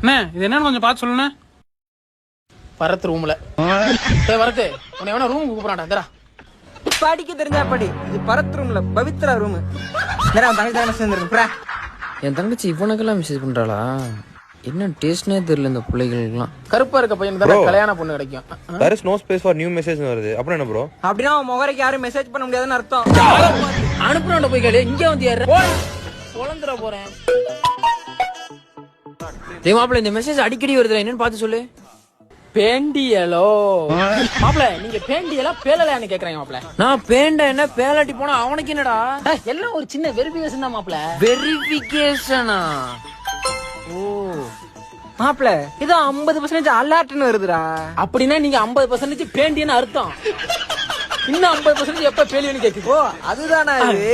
அண்ணே இது என்னன்னு கொஞ்சம் பார்த்து சொல்லுண்ணே. பரத் ரூம்ல வரத்து உன்னை எவனா ரூம் கூப்பிடாண்டா. படிக்க தெரிஞ்சா படி. இது பரத் ரூம்ல பவித்ரா ரூம். தங்கச்சி தானே சேர்ந்துருக்கு. என் தங்கச்சி இவனுக்கெல்லாம் மெசேஜ் பண்றாளா? என்ன டேஸ்ட்னே தெரியல இந்த பிள்ளைகளுக்குலாம். கருப்பா இருக்க பையன் தான் கல்யாண பொண்ணு கிடைக்கும். there is no space for new message வருது. அப்புறம் என்ன ப்ரோ? அப்படினா முகரைக்கு யாரும் மெசேஜ் பண்ண முடியாதுன்னு அர்த்தம். அனுப்புறவன்ட போய் கேளு. இங்க வந்து ஏற பொளந்துற போறேன். டேய் மாப்ள இந்த மெசேஜ் அடிக்கடி வருதுல, என்னன்னு பார்த்து சொல்லு. பேண்டியலோ மாப்ள, நீங்க பேண்டியலா பேலலையான்னு கேக்குறீங்க மாப்ள. நான் பேண்ட என்ன பேலாட்டி போனா அவனுக்கு என்னடா? எல்லாம் ஒரு சின்ன வெரிஃபிகேஷன் தான் மாப்ள. வெரிஃபிகேஷனா? ஓ மாப்ள இது 50% அலர்ட்னு வருதுடா. அப்படின்னா நீங்க 50% பேண்டியன்னு அர்த்தம். இன்னும் 50% எப்ப பேலியன்னு கேக்குது. அதுதானா இது?